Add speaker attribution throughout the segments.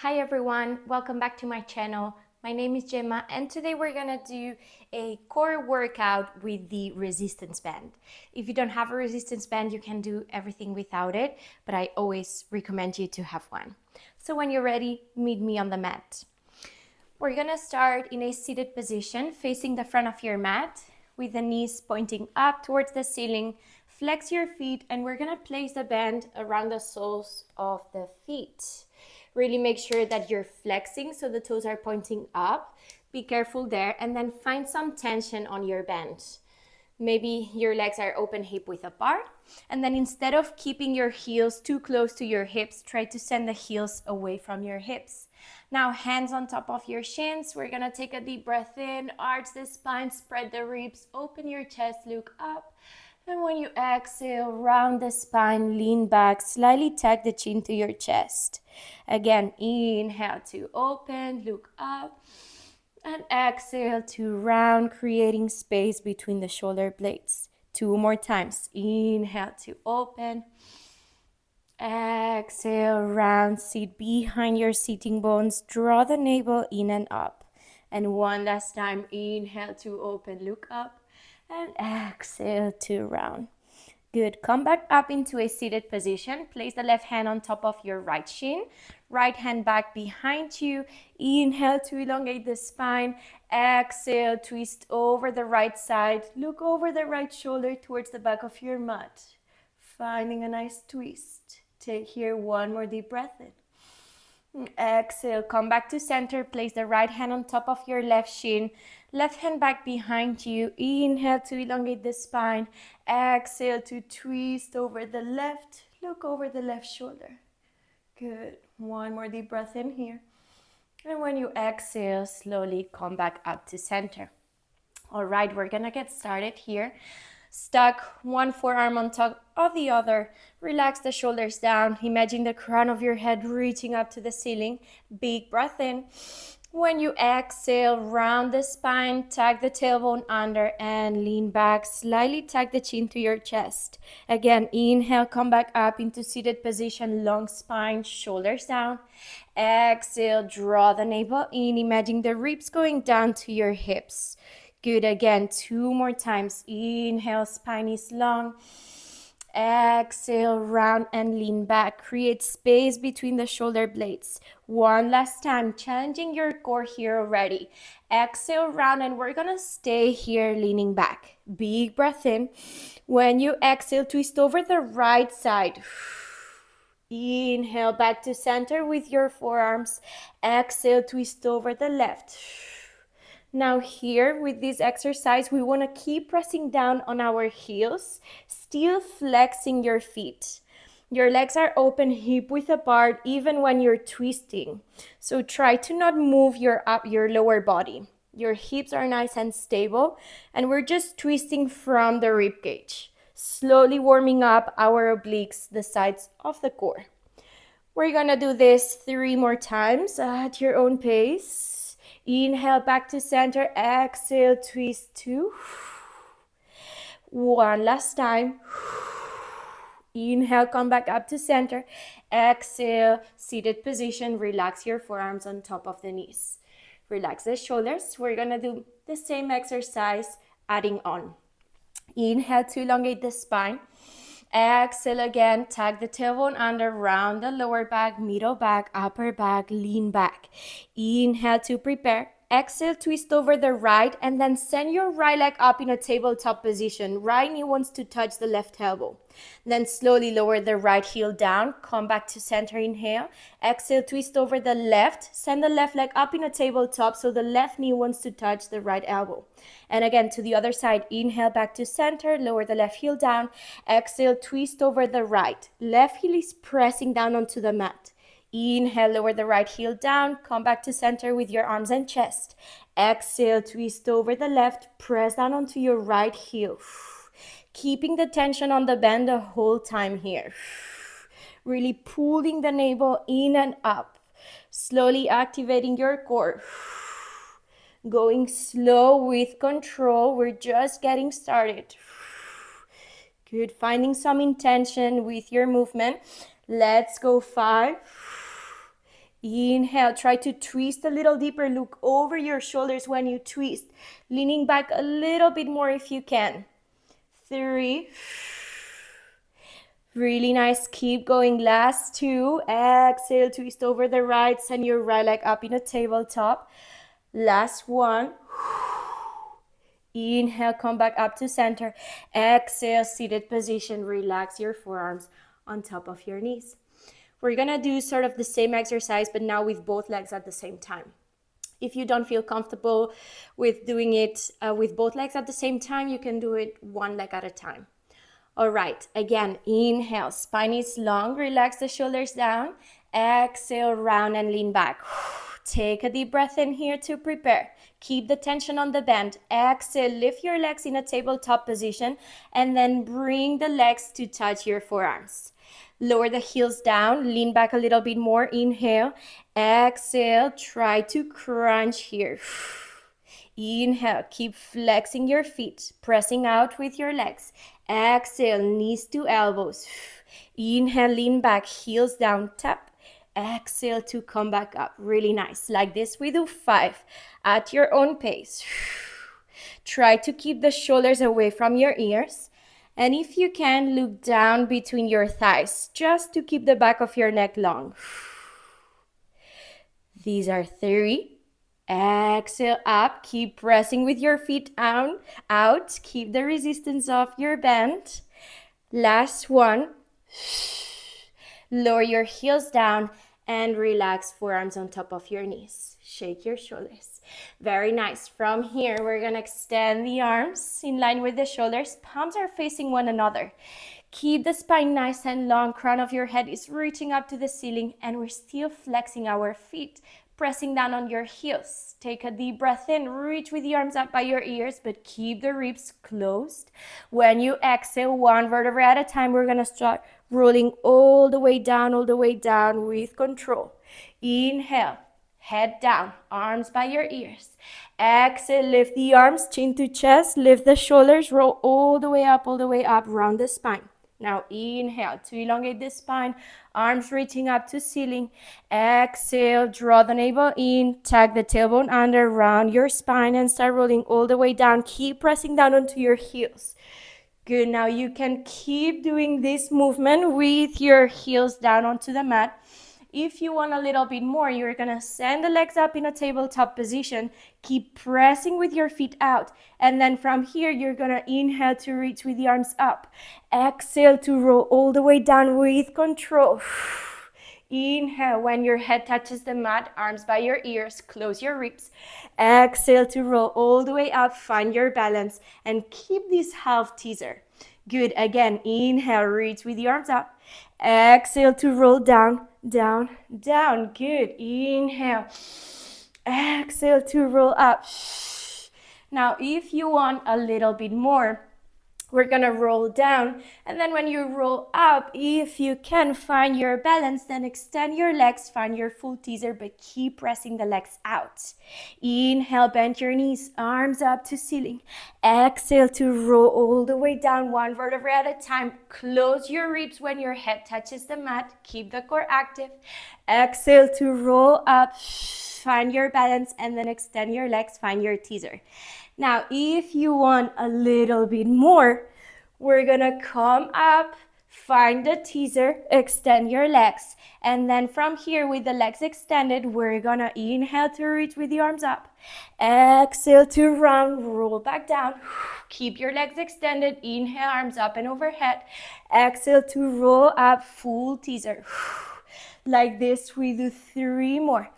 Speaker 1: Hi everyone, welcome back to my channel. My name is Gemma and today we're gonna do a core workout with the resistance band. If you don't have a resistance band, you can do everything without it, but I always recommend you to have one. So when you're ready, meet me on the mat. We're gonna start in a seated position, facing the front of your mat with the knees pointing up towards the ceiling. Flex your feet and we're gonna place the band around the soles of the feet. Really make sure that you're flexing so the toes are pointing up. Be careful there and then find some tension on your band. Maybe your legs are open hip width apart. And then instead of keeping your heels too close to your hips, try to send the heels away from your hips. Now hands on top of your shins. We're gonna take a deep breath in, arch the spine, spread the ribs, open your chest, look up. And when you exhale, round the spine, lean back, slightly tuck the chin to your chest. Again, inhale to open, look up. And exhale to round, creating space between the shoulder blades. 2 more times. Inhale to open. Exhale, round, seat behind your sitting bones. Draw the navel in and up. And one last time. Inhale to open, look up. And exhale to round. Good. Come back up into a seated position. Place the left hand on top of your right shin. Right hand back behind you. Inhale to elongate the spine. Exhale, twist over the right side. Look over the right shoulder towards the back of your mat. Finding a nice twist. Take here one more deep breath in. Exhale, come back to center. Place the right hand on top of your left shin. Left hand back behind you. Inhale to elongate the spine. Exhale to twist over the left. Look over the left shoulder. Good. One more deep breath in here. And when you exhale, slowly come back up to center. All right, we're gonna get started here. Stack one forearm on top of the other. Relax the shoulders down. Imagine the crown of your head reaching up to the ceiling. Big breath in. When you exhale, round the spine, tuck the tailbone under and lean back. Slightly tuck the chin to your chest. Again, inhale, come back up into seated position, long spine, shoulders down. Exhale, draw the navel in. Imagine the ribs going down to your hips. Good. Again, 2 more times. Inhale, spine is long. Exhale, round and lean back. Create space between the shoulder blades. One last time, challenging your core here already. Exhale, round, and we're gonna stay here leaning back. Big breath in. When you exhale, twist over the right side. Inhale, back to center with your forearms. Exhale, twist over the left. Now here with this exercise, we want to keep pressing down on our heels, still flexing your feet. Your legs are open hip width apart even when you're twisting. So try to not move your lower body. Your hips are nice and stable and we're just twisting from the rib cage. Slowly warming up our obliques, the sides of the core. We're gonna do this 3 more times at your own pace. Inhale, back to center. Exhale, twist 2. One last time. Inhale, come back up to center. Exhale, seated position. Relax your forearms on top of the knees. Relax the shoulders. We're gonna do the same exercise, adding on. Inhale to elongate the spine. Exhale again, tuck the tailbone under, round the lower back, middle back, upper back, lean back. Inhale to prepare. Exhale, twist over the right and then send your right leg up in a tabletop position. Right knee wants to touch the left elbow. Then slowly lower the right heel down. Come back to center, inhale. Exhale, twist over the left. Send the left leg up in a tabletop so the left knee wants to touch the right elbow. And again, to the other side, inhale back to center. Lower the left heel down. Exhale, twist over the right. Left heel is pressing down onto the mat. Inhale, lower the right heel down. Come back to center with your arms and chest. Exhale, twist over the left. Press down onto your right heel. Keeping the tension on the band the whole time here. Really pulling the navel in and up. Slowly activating your core. Going slow with control. We're just getting started. Good. Finding some intention with your movement. Let's go. 5. Inhale, try to twist a little deeper. Look over your shoulders when you twist. Leaning back a little bit more if you can. 3. Really nice. Keep going. Last 2. Exhale, twist over the right. Send your right leg up in a tabletop. Last 1. Inhale, come back up to center. Exhale, seated position. Relax your forearms on top of your knees. We're gonna do sort of the same exercise, but now with both legs at the same time. If you don't feel comfortable with doing it with both legs at the same time, you can do it one leg at a time. All right, again, inhale, spine is long, relax the shoulders down. Exhale, round and lean back. Take a deep breath in here to prepare. Keep the tension on the bend. Exhale, lift your legs in a tabletop position and then bring the legs to touch your forearms. Lower the heels down, lean back a little bit more. Inhale, exhale, try to crunch here. Inhale, keep flexing your feet, pressing out with your legs. Exhale, knees to elbows. Inhale, lean back, heels down, tap. Exhale to come back up. Really nice. Like this, we do 5 at your own pace. Try to keep the shoulders away from your ears. And if you can, look down between your thighs, just to keep the back of your neck long. These are 3. Exhale up, keep pressing with your feet out. Keep the resistance of your bend. Last 1. Lower your heels down and relax forearms on top of your knees. Shake your shoulders. Very nice. From here, we're gonna extend the arms in line with the shoulders. Palms are facing one another. Keep the spine nice and long. Crown of your head is reaching up to the ceiling, and we're still flexing our feet, pressing down on your heels. Take a deep breath in. Reach with the arms up by your ears, but keep the ribs closed. When you exhale, 1 vertebra at a time, we're gonna start rolling all the way down with control. Inhale. Head down, arms by your ears. Exhale, lift the arms, chin to chest, lift the shoulders, roll all the way up, round the spine. Now inhale to elongate the spine, arms reaching up to ceiling. Exhale, draw the navel in, tuck the tailbone under, round your spine and start rolling all the way down. Keep pressing down onto your heels. Good, now you can keep doing this movement with your heels down onto the mat. If you want a little bit more, you're gonna send the legs up in a tabletop position. Keep pressing with your feet out. And then from here, you're gonna inhale to reach with the arms up. Exhale to roll all the way down with control. Inhale, when your head touches the mat, arms by your ears, close your ribs. Exhale to roll all the way up, find your balance, and keep this half teaser. Good, again, inhale, reach with the arms up. Exhale to roll down, down, down. Good. Inhale. Exhale to roll up. Now, if you want a little bit more, we're gonna roll down, and then when you roll up, if you can find your balance, then extend your legs, find your full teaser, but keep pressing the legs out. Inhale, bend your knees, arms up to ceiling. Exhale to roll all the way down, 1 vertebra at a time. Close your ribs when your head touches the mat. Keep the core active. Exhale to roll up, find your balance, and then extend your legs, find your teaser. Now, if you want a little bit more, we're gonna come up, find the teaser, extend your legs. And then from here, with the legs extended, we're gonna inhale to reach with the arms up. Exhale to round, roll back down. Keep your legs extended, inhale, arms up and overhead. Exhale to roll up, full teaser. Like this, we do 3 more.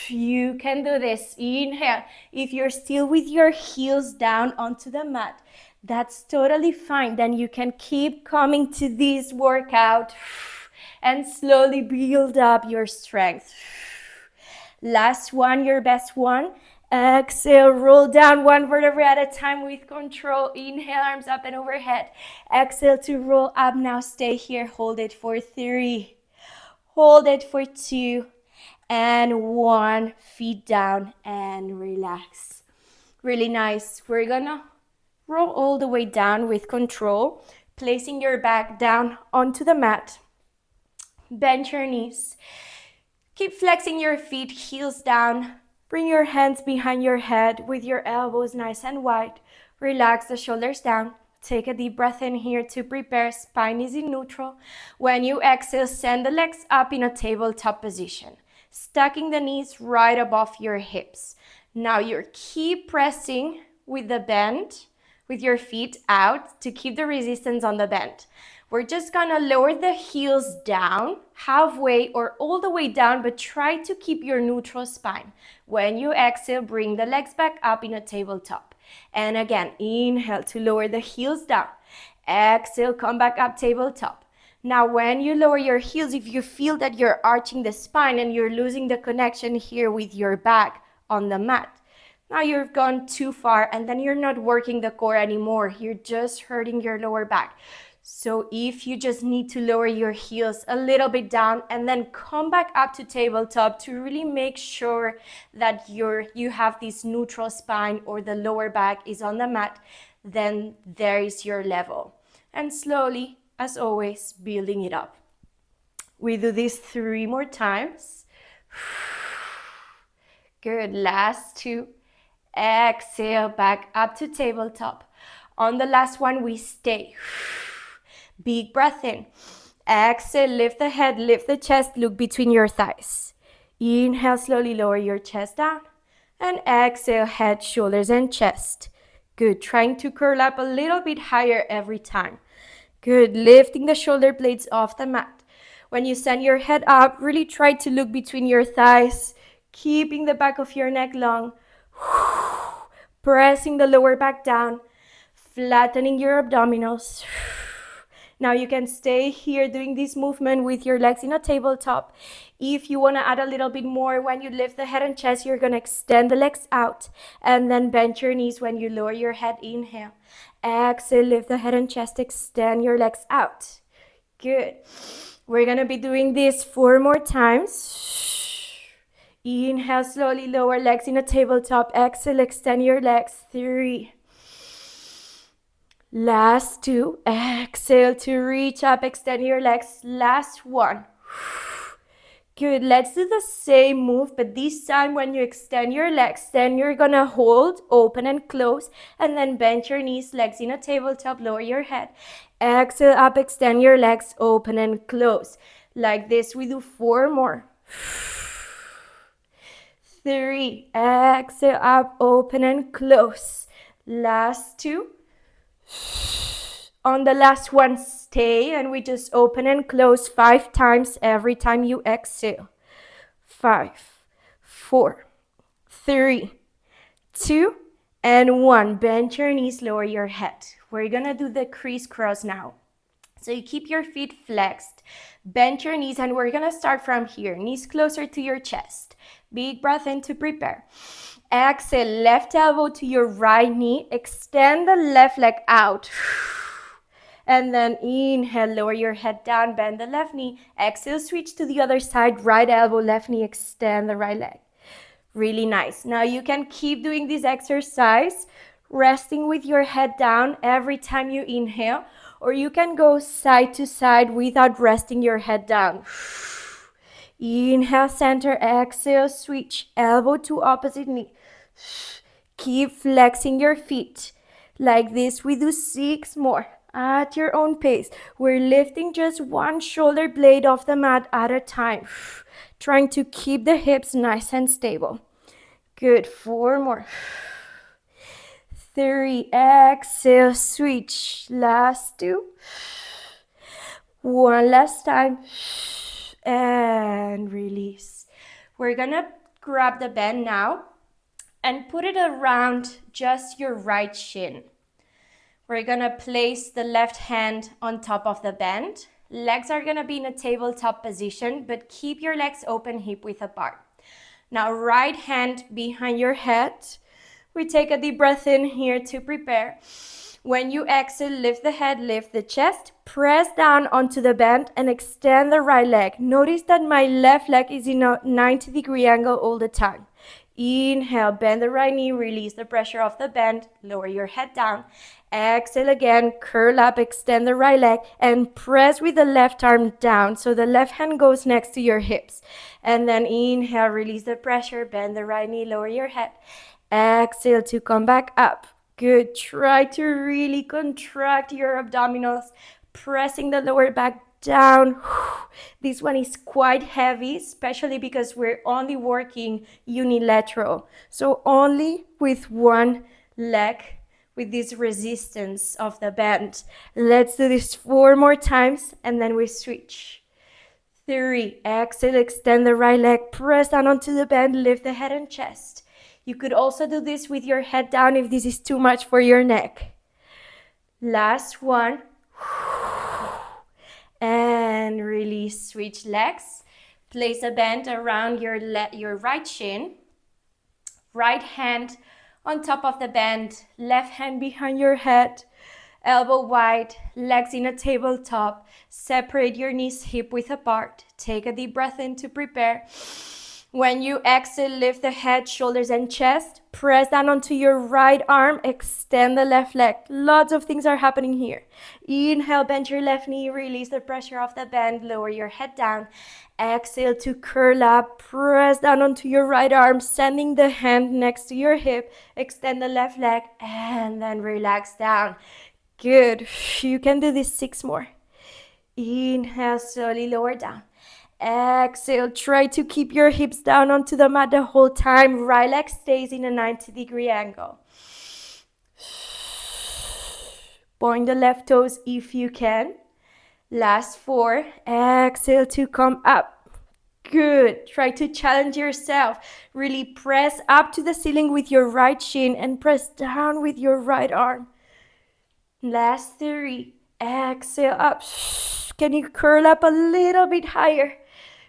Speaker 1: You can do this. Inhale. If you're still with your heels down onto the mat, that's totally fine. Then you can keep coming to this workout and slowly build up your strength. Last one, your best one. Exhale, roll down 1 vertebra at a time with control. Inhale, arms up and overhead. Exhale to roll up. Now stay here. Hold it for 3. Hold it for 2. And 1, feet down and relax. Really nice. We're gonna roll all the way down with control, placing your back down onto the mat. Bend your knees. Keep flexing your feet, heels down. Bring your hands behind your head with your elbows nice and wide. Relax the shoulders down. Take a deep breath in here to prepare. Spine is in neutral. When you exhale, send the legs up in a tabletop position, stacking the knees right above your hips. Now you keep pressing with the bend, with your feet out to keep the resistance on the bend. We're just gonna lower the heels down, halfway or all the way down, but try to keep your neutral spine. When you exhale, bring the legs back up in a tabletop. And again, inhale to lower the heels down. Exhale, come back up, tabletop. Now, when you lower your heels, if you feel that you're arching the spine and you're losing the connection here with your back on the mat, now you've gone too far and then you're not working the core anymore. You're just hurting your lower back. So if you just need to lower your heels a little bit down and then come back up to tabletop to really make sure that you have this neutral spine or the lower back is on the mat, then there is your level. And slowly, as always, building it up. We do this 3 more times. Good, last 2. Exhale, back up to tabletop. On the last one, we stay. Big breath in. Exhale, lift the head, lift the chest, look between your thighs. Inhale, slowly lower your chest down. And exhale, head, shoulders, and chest. Good, trying to curl up a little bit higher every time. Good, lifting the shoulder blades off the mat. When you send your head up, really try to look between your thighs, keeping the back of your neck long. Pressing the lower back down, flattening your abdominals. Now you can stay here doing this movement with your legs in a tabletop. If you want to add a little bit more, when you lift the head and chest, you're going to extend the legs out and then bend your knees when you lower your head. Inhale. Exhale, lift the head and chest, extend your legs out. Good. We're going to be doing this 4 more times. Inhale, slowly lower legs in a tabletop. Exhale, extend your legs. 3. Last 2. Exhale to reach up, extend your legs. Last 1. Good. Let's do the same move, but this time when you extend your legs, then you're gonna hold, open and close, and then bend your knees, legs in a tabletop, lower your head. Exhale up, extend your legs, open and close. Like this, we do 4 more. 3. Exhale up, open and close. Last 2. On the last one, stay, and we just open and close 5 times every time you exhale. 5, 4, 3, 2, and 1. Bend your knees, lower your head. We're gonna do the crisscross now. So you keep your feet flexed, bend your knees, and we're gonna start from here. Knees closer to your chest. Big breath in to prepare. Exhale, left elbow to your right knee. Extend the left leg out. And then inhale, lower your head down, bend the left knee. Exhale, switch to the other side, right elbow, left knee, extend the right leg. Really nice. Now you can keep doing this exercise, resting with your head down every time you inhale, or you can go side to side without resting your head down. Inhale, center, exhale, switch, elbow to opposite knee. Keep flexing your feet. Like this, we do 6 more. At your own pace. We're lifting just 1 shoulder blade off the mat at a time. Trying to keep the hips nice and stable. Good, 4 more. 3, exhale, switch. Last 2. 1 last time. And release. We're gonna grab the bend now and put it around just your right shin. We're gonna place the left hand on top of the bend. Legs are gonna be in a tabletop position, but keep your legs open, hip width apart. Now right hand behind your head. We take a deep breath in here to prepare. When you exhale, lift the head, lift the chest, press down onto the bend and extend the right leg. Notice that my left leg is in a 90-degree angle all the time. Inhale, bend the right knee, release the pressure off the bend, lower your head down. Exhale again, curl up, extend the right leg, and press with the left arm down. So the left hand goes next to your hips. And then inhale, release the pressure, bend the right knee, lower your head. Exhale to come back up. Good. Try to really contract your abdominals, pressing the lower back down. This one is quite heavy, especially because we're only working unilateral. So only with one leg, with this resistance of the bend. Let's do this 4 more times and then we switch. 3, exhale, extend the right leg, press down onto the bend, lift the head and chest. You could also do this with your head down if this is too much for your neck. Last one. And release, switch legs. Place a band around your right shin. Right hand on top of the bend, left hand behind your head, elbow wide, legs in a tabletop. Separate your knees hip width apart. Take a deep breath in to prepare. When you exhale, lift the head, shoulders, and chest. Press down onto your right arm. Extend the left leg. Lots of things are happening here. Inhale, bend your left knee. Release the pressure off the bend. Lower your head down. Exhale to curl up. Press down onto your right arm, sending the hand next to your hip. Extend the left leg and then relax down. Good. You can do this 6 more. Inhale, slowly lower down. Exhale, try to keep your hips down onto the mat the whole time. Right leg stays in a 90-degree angle. Point the left toes if you can. Last 4. Exhale to come up. Good. Try to challenge yourself. Really press up to the ceiling with your right shin and press down with your right arm. Last 3. Exhale up. Can you curl up a little bit higher?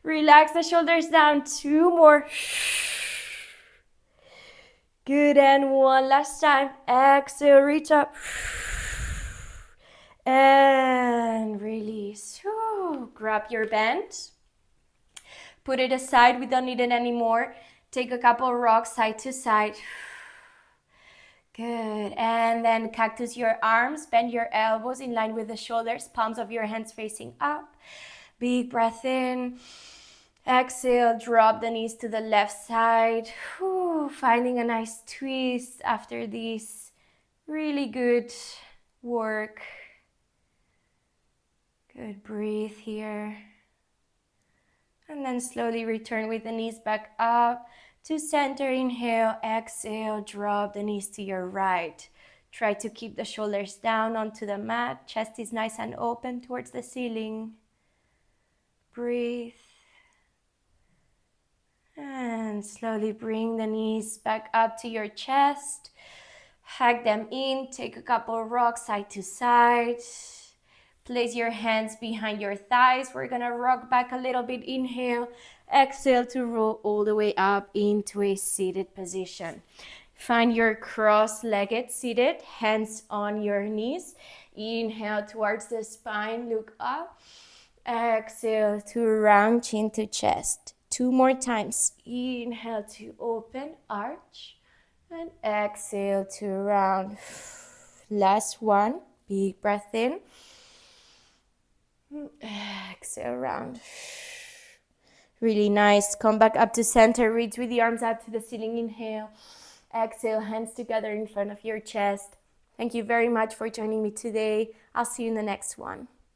Speaker 1: Relax the shoulders down. 2 more. Good, and 1 last time. Exhale, reach up. And release. Grab your band. Put it aside. We don't need it anymore. Take a couple of rocks side to side. Good. And then cactus your arms. Bend your elbows in line with the shoulders. Palms of your hands facing up. Big breath in. Exhale, drop the knees to the left side. Finding a nice twist after this really good work. Good, breathe here. And then slowly return with the knees back up to center. Inhale, exhale, drop the knees to your right. Try to keep the shoulders down onto the mat. Chest is nice and open towards the ceiling. Breathe. And slowly bring the knees back up to your chest. Hug them in. Take a couple of rocks side to side. Place your hands behind your thighs. We're going to rock back a little bit. Inhale. Exhale to roll all the way up into a seated position. Find your cross-legged seated, hands on your knees. Inhale towards the spine, look up. Exhale to round chin to chest. 2 more times. Inhale to open, arch. And exhale to round. Last one. Big breath in. Exhale, round. Really nice. Come back up to center. Reach with the arms up to the ceiling. Inhale. Exhale, hands together in front of your chest. Thank you very much for joining me today. I'll see you in the next one.